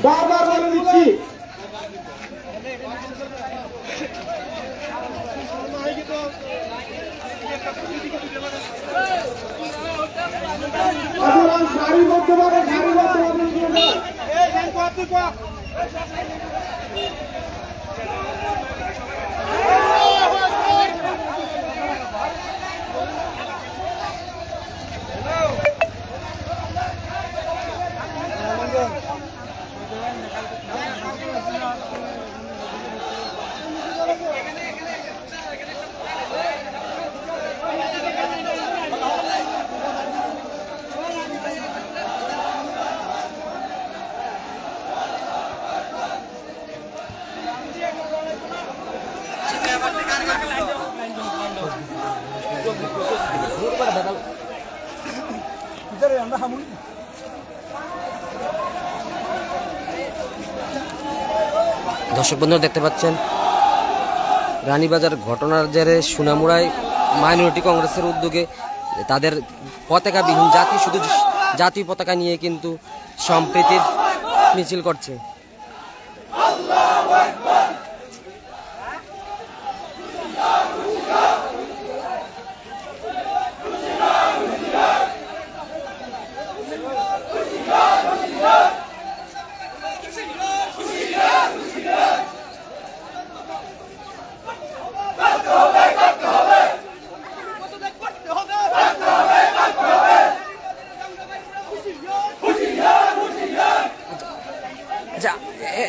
বারবার বলে দিচ্ছি দর্শক বন্ধুরা দেখতে পাচ্ছেন রানীবাজার ঘটনার জেরে সোনামুড়ায় মাইনরিটি কংগ্রেসের উদ্যোগে তাদের পতাকাবিহীন শুধু জাতীয় পতাকা নিয়ে কিন্তু সম্প্রীতির মিছিল করছে।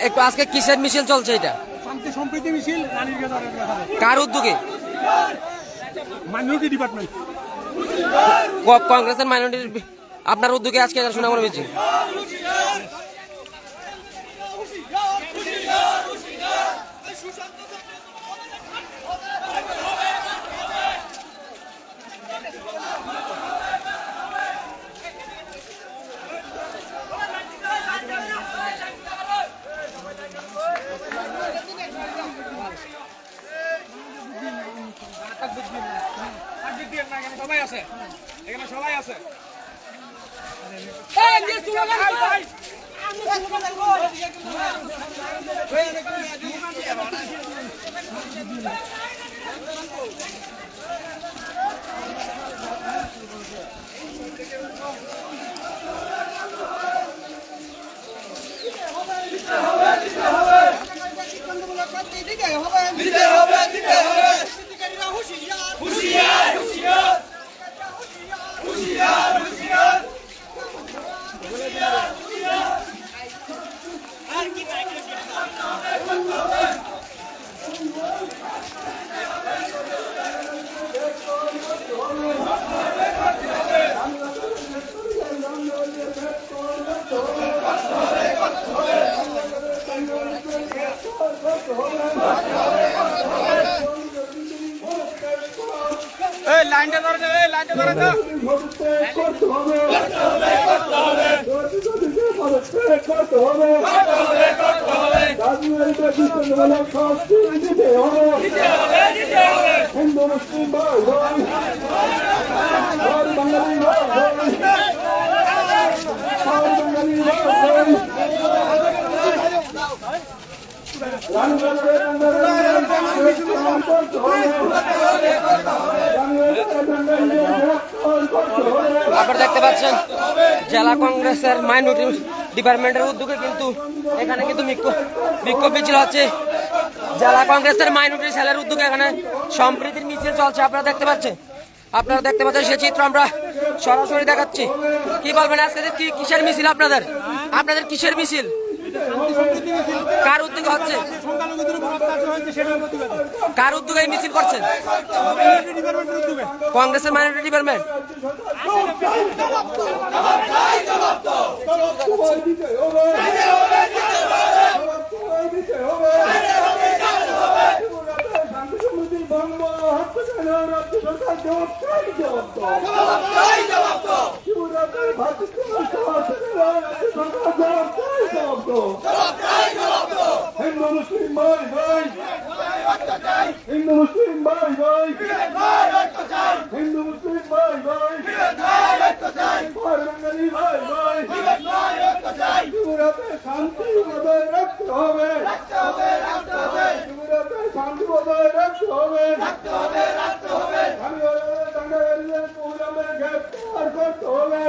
একটু আজকে কিসের মিছিল চলছে? এটা শান্তি সম্প্রীতি মিছিল। কার উদ্যোগে? মাইনরিটি ডিপার্টমেন্ট, কংগ্রেসের মাইনরিটি আপনার উদ্যোগে আজকে সোনামুড়া মিছিল। সবাই আছে, এখানে সবাই আছে। লাইনটা ধরে দে, লাইনটা ধরে দে। হিন্দু মুসলিম ভাই ভাই, বাঙালি ভাই ভাই, বাঙালি ভাই ভাই, আপনারা দেখতে পাচ্ছেন জেলা কংগ্রেসের মাইনরিটি ডিপার্টমেন্টের উদ্যোগে কিন্তু এখানে কিন্তু বিক্ষোভ মিছিল হচ্ছে। জেলা কংগ্রেসের মাইনরিটি সেলের উদ্যোগে এখানে সম্প্রীতির মিছিল চলছে। আপনারা দেখতে পাচ্ছেন সেই চিত্র আমরা সরাসরি দেখাচ্ছি। কি বলবেন আজকে কিসের মিছিল? আপনাদের কিসের মিছিল? কার উদ্যোগে হচ্ছে? কার উদ্যোগে মিছিল করছেন? কংগ্রেসের মাইনরিটি ডিপার্টমেন্ট। হিন্দু মুসলিম ভাই ভাই, হিন্দু মুসলিম ভাই ভাই, হিন্দু মুসলিম ভাই ভাই, বাঙালি ভাই ভাই, শিবিরাতে শান্তি বজায় রাখতে হবে, শিবিরাতে শান্তি বজায় রাখতে হবে, দাঙ্গাবাজদের অবিলম্বে গ্রেফতার করতে হবে,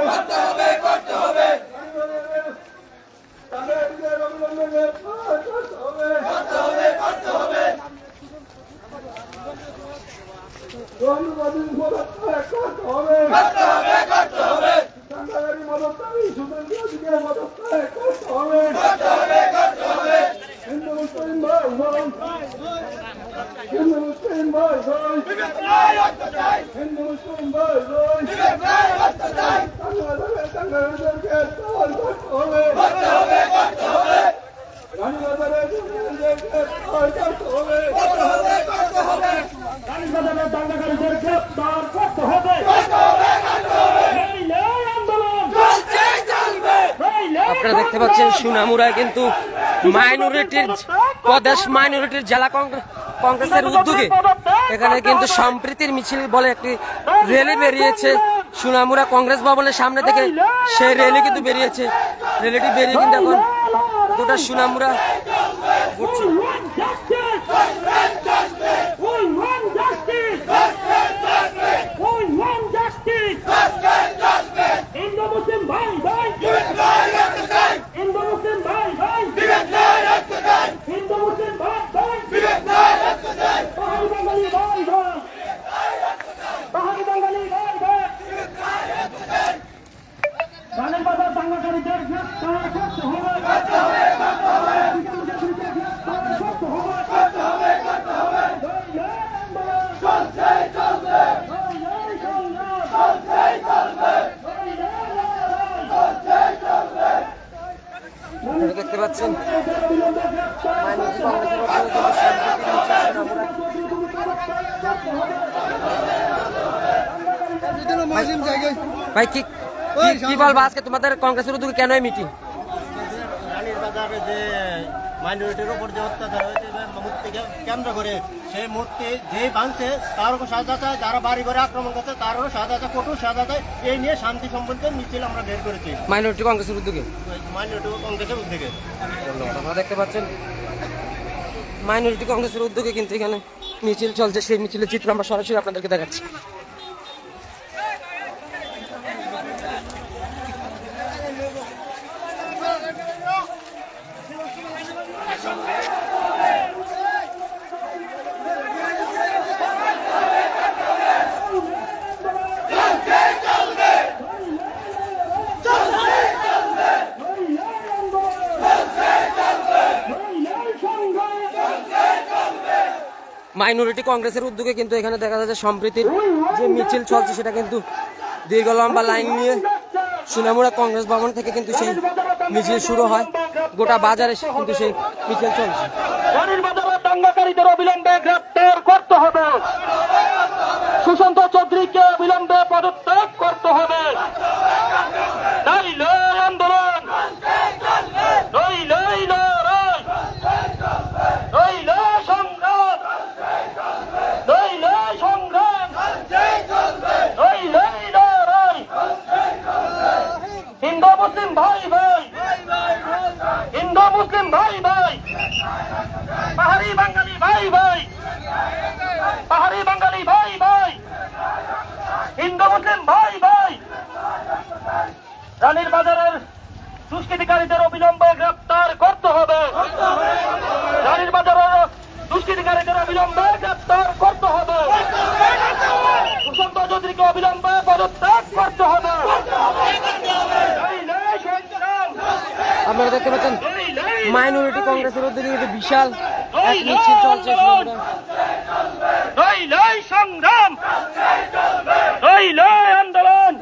দাঙ্গাবাজদের অবিলম্বে গ্রেফতার করতে হবে। রহমবাদী পদত্যাগ করতে হবে, দাঙ্গাবাজী পদত্যাগী সুতন্ত্রীকে পদত্যাগ করতে হবে। হিন্দু মুসলিম ভাই ভাই, হিন্দু মুসলিম ভাই ভাই, হিন্দু মুসলিম ভাই ভাই, দাঙ্গাবাজদের গ্রেফতার করতে হবে, রানীবাজারের গ্রেফতার করতে হবে, রানীবাজারের দাঙ্গাকারীদের গ্রেফতার করতে হবে। আপনারা দেখতে পাচ্ছেন সোনামুড়ায় কিন্তু প্রদেশ মাইনরিটির জেলা কংগ্রেসের উদ্যোগে এখানে কিন্তু সম্প্রীতির মিছিল বলে একটি র্যালি বেরিয়েছে সোনামুড়া কংগ্রেস ভবনের সামনে থেকে। সেই র্যালি কিন্তু বেরিয়েছে, র্যালিটি বেরিয়ে কিন্তু এখন গোটা সোনামুড়া ঘুরছে। রানীবাজার দাঙ্গাকারীদের গ্রেফতার করতে হবে, দেখতে পাচ্ছেন ভাই কি বলবো আজকে তোমাদের কংগ্রেসের উদ্যোগে কেন মিটিং? রানীর বাজারে যে মাইনরিটির উপর যে অত্যাচার হয়েছে মূর্তিকে কেন্দ্র করে সেই মূর্তি যেই ভাঙছে তারও সাজা চায়, যারা বাড়ি ঘরে আক্রমণ করছে তারও সাজা চায়, কঠোর সাজা চায়। এই নিয়ে শান্তি সম্পর্কে মিছিল আমরা বের করেছি মাইনরিটি কংগ্রেসের উদ্যোগে, মাইনরিটি কংগ্রেসের উদ্যোগে। আপনারা দেখতে পাচ্ছেন মাইনরিটি কংগ্রেসের উদ্যোগে কিন্তু এখানে মিছিল চলছে। সেই মিছিলের চিত্র আমরা সরাসরি আপনাদেরকে দেখাচ্ছি। মাইনরিটি কংগ্রেসের উদ্যোগে কিন্তু এখানে দেখা যাচ্ছে সম্প্রীতির যে মিছিল চলছে সেটা কিন্তু দীর্ঘ লম্বা লাইন নিয়ে সোনামুড়া কংগ্রেস ভবন থেকে কিন্তু সেই মিছিল শুরু হয়। গোটা বাজারে কিন্তু সেই মিছিল চলছে। দাঙ্গাকারীদের অবিলম্বে গ্রেফতার করতে হবে, সুশান্ত চৌধুরীকে অবিলম্বে পদত্যাগ করতে হবে। নইলে আন্দোলন, নইলে লড়াই, নইলে সংগ্রাম, নইলে সংগ্রাম, নইলে লড়াই। হিন্দু মুসলিম ভাই ভাই, হিন্দু মুসলিম ভাই ভাই, পাহাড়ি বাঙালি ভাই ভাই, পাহাড়ি বাঙালি ভাই ভাই, হিন্দু মুসলিম ভাই ভাই, রানীর বাজারের দুষ্কৃতিকারীদের অবিলম্বে গ্রেফতার করতে হবে, রানীর বাজারের দুষ্কৃতিকারীদের অবিলম্বে গ্রেফতার করতে হবে, সুশান্ত চৌধুরীকে অবিলম্বে পদত্যাগ করতে হবে। আপনারা দেখতে পাচ্ছেন মাইনরিটি কংগ্রেসের উদ্যোগে কিন্তু বিশাল এক মিছিল চলছে। সংগ্রাম, আন্দোলন,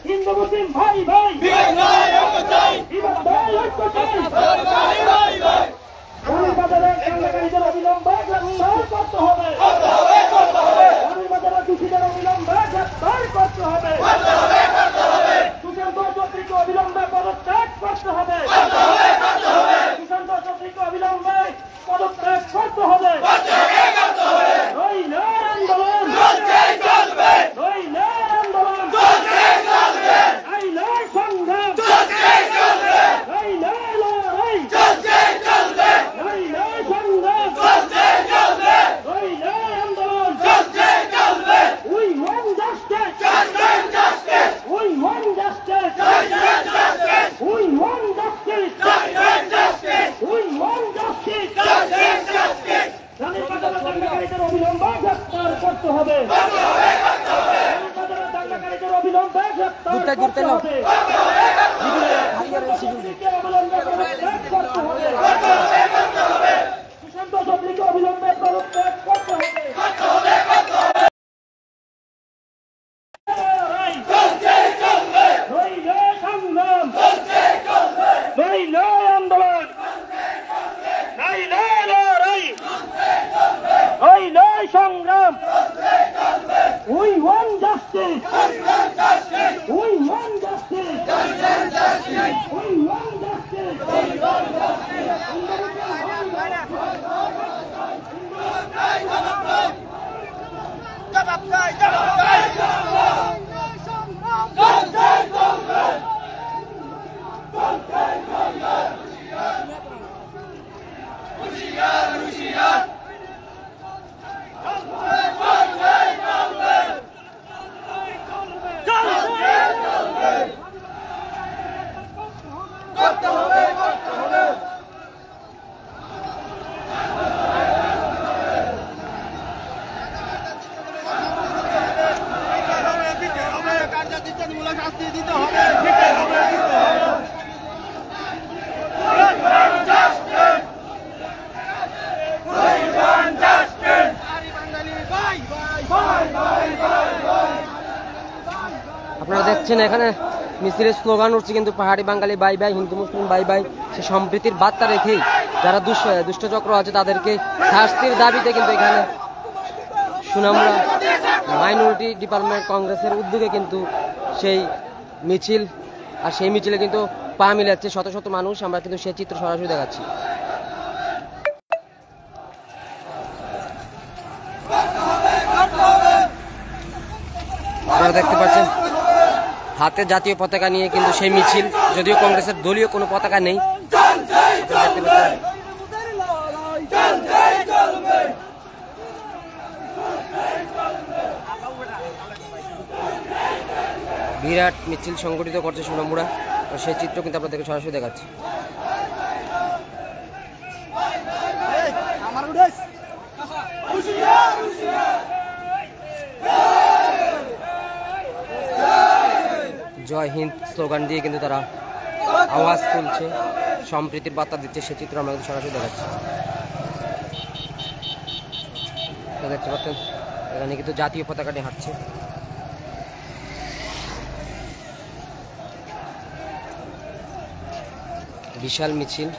হিন্দু মুসলিম ভাই ভাই, অবিলম্বে গ্রেফতার করতে হবে, রানীর বাজারের দোষীদের অবিলম্বে গ্রেফতার করতে হবে, Sushant justice. We want justice. We want justice. রানীর বাজারের দাঙ্গাকারীদের অবিলম্বে গ্রেফতার করতে হবে। রানীর বাজারের দাঙ্গাকারীদের অবিলম্বে গ্রেফতার করতে হবে। অবিলম্বে পদত্যাগ করতে হবে। সুশান্ত চৌধুরীকে অবিলম্বে পদত্যাগ করতে হবে। সংগ্রাম We want justice. We want justice. We want justice. আপনারা দেখছেন এখানে মিছিলের স্লোগান উঠছে কিন্তু পাহাড়ি বাঙালি বাই বাই, হিন্দু মুসলিম বাই বাই। সে সম্প্রীতির বার্তা রেখেই যারা দুষ্টচক্র আছে তাদেরকে শাস্তির দাবিতে কিন্তু এখানে সুনামুড়া মাইনরিটি ডিপার্টমেন্ট কংগ্রেসের উদ্যোগে কিন্তু সেই মিছিল, আর সেই মিছিলে কিন্তু পা মিলাচ্ছে শত শত মানুষ। আমরা কিন্তু সেই চিত্র সরাসরি দেখাচ্ছি। আপনারা দেখতে পাচ্ছেন হাতে জাতীয় পতাকা নিয়ে কিন্তু সেই মিছিল, যদিও কংগ্রেসের দলীয় কোনো পতাকা নেই। বিরাট মিছিল সংগঠিত করছে সুনামুড়া, সেই চিত্র কিন্তু আপনাদেরকে সরাসরি দেখাচ্ছি। জয় হিন্দ স্লোগান দিয়ে কিন্তু তারা আওয়াজ তুলছে, সম্প্রীতির বার্তা দিচ্ছে, সে চিত্র আমরা কিন্তু সরাসরি দেখাচ্ছি। দেখতে পাচ্ছেন এখানে কিন্তু জাতীয় পতাকাটি হাঁটছে। বিশাল মিছিল।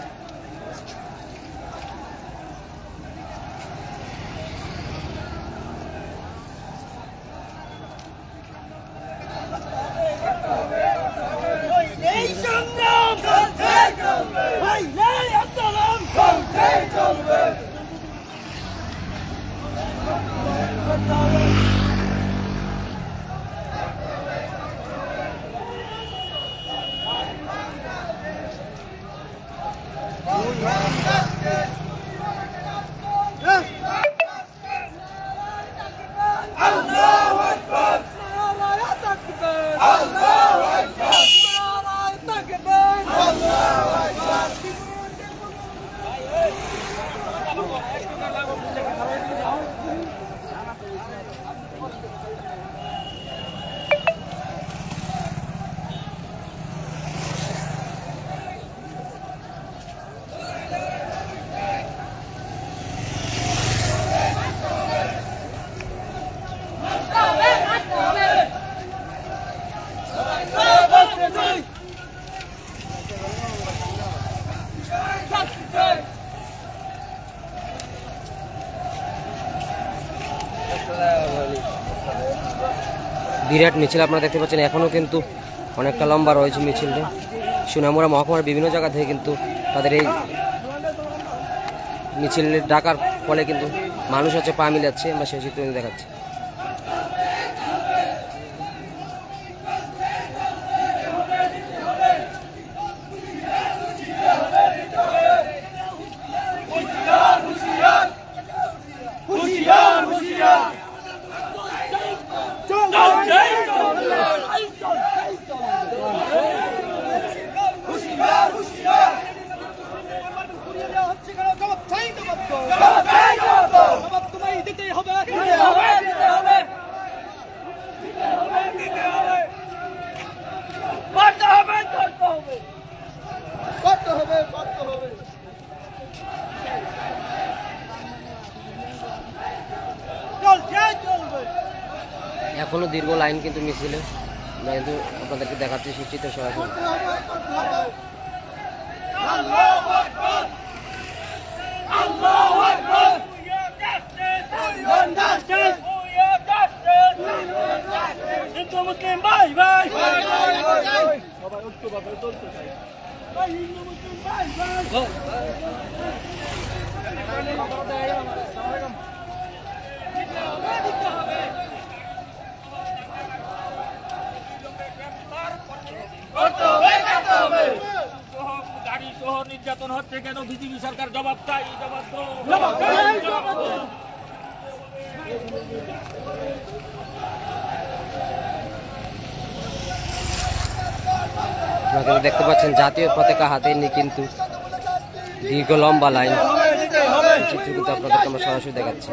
বিরাট মিছিল আপনারা দেখতে পাচ্ছেন, এখনও কিন্তু অনেকটা লম্বা রয়েছে মিছিলটা। সুনামুড়া মহকুমার বিভিন্ন জায়গা থেকে কিন্তু তাদের এই মিছিলের ডাকার ফলে কিন্তু মানুষ হচ্ছে পা মিলাচ্ছে। আমরা সেই চিত্র দেখাচ্ছি। এখনো দীর্ঘ লাইন কিন্তু মিছিলে, আমরা কিন্তু আপনাদেরকে দেখাচ্ছি সেই চিত্র সরাসরি। হিন্দু মুসলিম ভাই ভাই, সবাই ঐক্যবদ্ধ চলতে চাই। হিন্দু মুসলিম ভাই ভাই, গাড়ি সহ নির্যাতন হচ্ছে কেন? বিজেপি সরকার জবাব চাই, জবাব দাও। আপনারা দেখতে পাচ্ছেন জাতীয় পতাকা হাতে নিয়ে কিন্তু দীর্ঘ লম্বা লাইন, চিত্র কিন্তু আপনাদেরকে আমরা সরাসরি দেখাচ্ছি।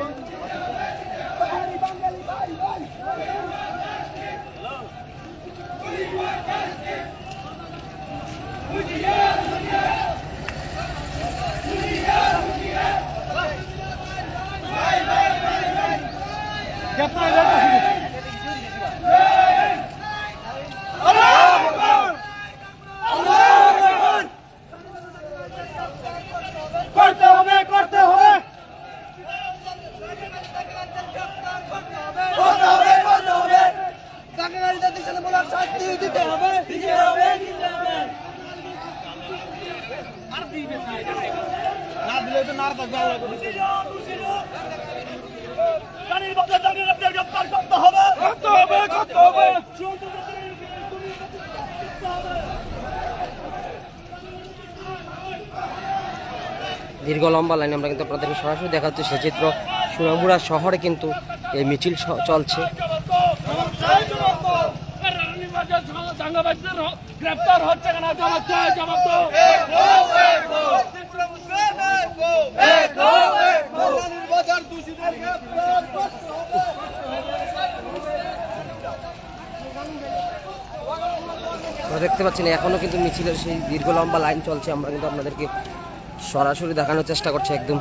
করতে হবে, করতে হবে, করতে হবে, করতে হবে। চাকরিদারদের সাথে বলার শাস্তি দিতে হবে, দিতে হবে, দিতে হবে। না দিলে তো নার থাকবে। গাড়ির মধ্যে চাকরিদারদের গ্রেফতার করতে হবে, করতে হবে, করতে হবে। দীর্ঘ লম্বা লাইন আমরা কিন্তু আপনাদেরকে সরাসরি দেখাচ্ছি সে চিত্র। সোনামুড়া শহরে কিন্তু এই মিছিল চলছে। গ্রেফতার হচ্ছে কেন? জবাব চাই, জবাব দাও। দেখতে পাচ্ছেন এখনো কিন্তু মিছিলের সেই দীর্ঘ লম্বা লাইন চলছে। আমরা কিন্তু আপনাদেরকে সরাসরি দেখানোর চেষ্টা করছি একদম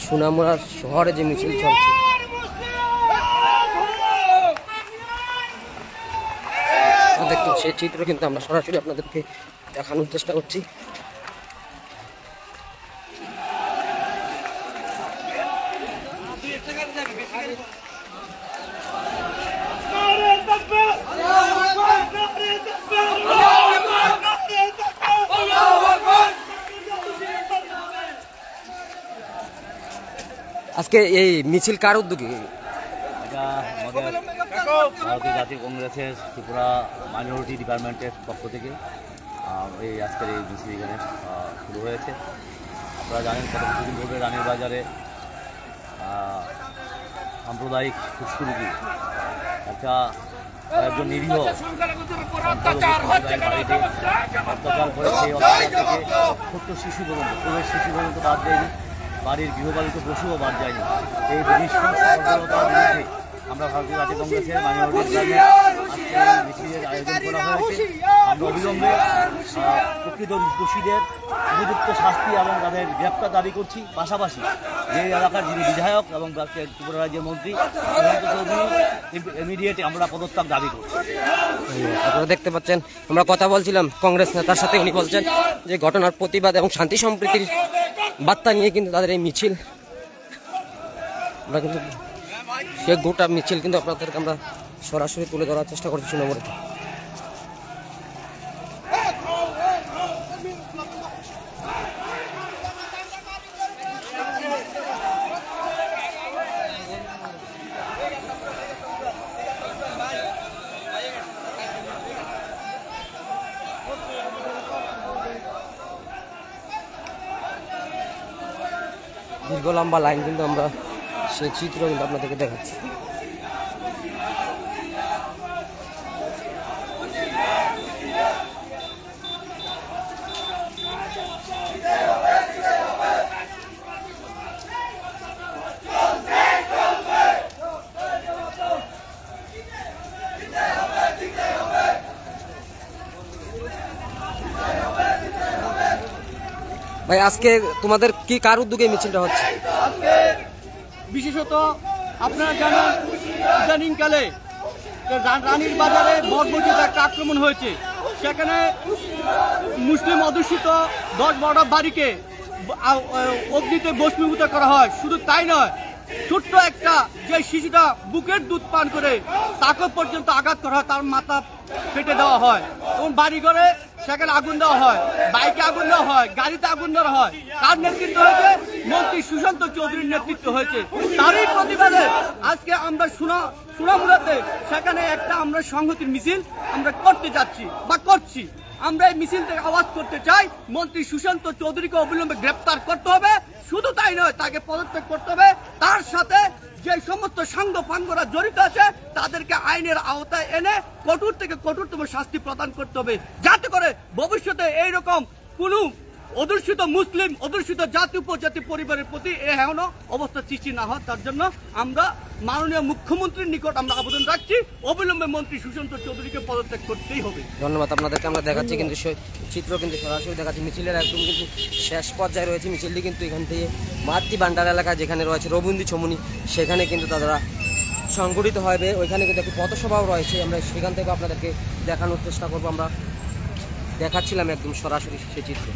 সোনামুড়া শহরে যে মিছিল চলছে। দেখুন সেই চিত্র কিন্তু আমরা সরাসরি আপনাদেরকে দেখানোর চেষ্টা করছি। আজকে এই মিছিল কার উদ্যোগে? এটা আমাদের ভারতীয় জাতীয় কংগ্রেসের ত্রিপুরা মাইনরিটি ডিপার্টমেন্টের পক্ষ থেকে এই আজকের এই মিছিল এখানে শুরু হয়েছে। আপনারা জানেন গত কিছুদিন ধরে রানীর বাজারে সাম্প্রদায়িক খুশখুরুকি একজন নিরীহ অত্যাচার করে সেই অত্যাচার থেকে ছোট্ট শিশু পর্যন্ত, পুরো শিশু পর্যন্ত বাদ দেয়নি, বাড়ির গৃহপালিত পশুও বাদ যায়নি। এই নৃশংসতার বিরুদ্ধে আমরা ভারতীয় জাতীয় কংগ্রেসের মাইনরিটি মিছিলের আয়োজন করা হয়েছে। আমরা অবিলম্বে প্রকৃত দোষীদের উপযুক্ত শাস্তি এবং তাদের গ্রেপ্তার দাবি করছি। পাশাপাশি যে এলাকার যিনি বিধায়ক এবং ত্রিপুরা রাজ্যের মন্ত্রী চৌধুরী ইমিডিয়েট আমরা পদত্যাগ দাবি করছি। আপনারা দেখতে পাচ্ছেন আমরা কথা বলছিলাম কংগ্রেস নেতার সাথে, উনি বলছেন যে ঘটনার প্রতিবাদ এবং শান্তি সম্প্রীতির বার্তা নিয়ে কিন্তু তাদের এই মিছিল। আমরা কিন্তু সে গোটা মিছিল কিন্তু আপনাদেরকে আমরা সরাসরি তুলে ধরার চেষ্টা করছি সোনামুড়া। দীর্ঘ লম্বা লাইন কিন্তু আমরা সেই চিত্র কিন্তু আপনাদেরকে দেখাচ্ছি। ভাই আজকে তোমাদের কি কার উদ্যোগে মিছিলটা হচ্ছে? আজকে বিশেষত আপনারা জানেন ইদানিংকালে রানীর বাজারে বটবটিতে একটা আক্রমণ হয়েছে, সেখানে মুসলিম অধ্যুষিত 10-12টা বাড়িকে অগ্নিতে ভস্মীভূত করা হয়। শুধু তাই নয়, ছোট্ট একটা যে শিশুটা বুকের দুধ পান করে তাকে পর্যন্ত আঘাত করা হয়, তার মাথা ফেটে দেওয়া হয় এবং বাড়িঘরে সেখানে আগুন দেওয়া হয়, বাইকে আগুন দেওয়া হয়, গাড়িতে আগুন দেওয়া হয়। কার নেতৃত্ব হয়েছে? মন্ত্রী সুশান্ত চৌধুরীর নেতৃত্ব হয়েছে। তারই প্রতিবাদে আজকে আমরা সোনামুড়াতে সেখানে একটা আমরা সংহতির মিছিল আমরা করতে যাচ্ছি বা করছি। আমরা এই মিছিল থেকে আওয়াজ করতে চাই, মন্ত্রী সুশান্ত চৌধুরীকে অবিলম্বে গ্রেপ্তার করতে হবে। শুধু তাই নয়, তাকে পদত্যাগ করতে হবে। তার সাথে যে সমস্ত সাঙ্গ পাঙ্গরা জড়িত আছে তাদেরকে আইনের আওতায় এনে কঠোর থেকে কঠোরতম শাস্তি প্রদান করতে হবে, যাতে করে ভবিষ্যতে এইরকম কোনো অধ্যুষিত মুসলিম অধ্যুষিত জাতি উপজাতি পরিবারের প্রতি এহেন অবস্থা সৃষ্টি না হয়। তার জন্য আমরা মাননীয় মুখ্যমন্ত্রীর নিকট আমরা আবেদন রাখছি, অবিলম্বে মন্ত্রী সুশান্ত চৌধুরীকে পদত্যাগ করতেই হবে। ধন্যবাদ আপনাদেরকে। আমরা দেখাচ্ছি কিন্তু চিত্র কিন্তু সরাসরি দেখাচ্ছি মিছিলের একদম কিন্তু শেষ পর্যায়ে রয়েছে মিছিলটি, কিন্তু এখান থেকে মাতৃ ভান্ডার এলাকা যেখানে রয়েছে রবীন্দ্র ছমুনি, সেখানে কিন্তু তারা সংগঠিত হবে। ওইখানে কিন্তু একটি পথসভাও রয়েছে, আমরা সেখান থেকে আপনাদেরকে দেখানোর চেষ্টা করবো। আমরা দেখাচ্ছিলাম একদম সরাসরি সে চিত্র।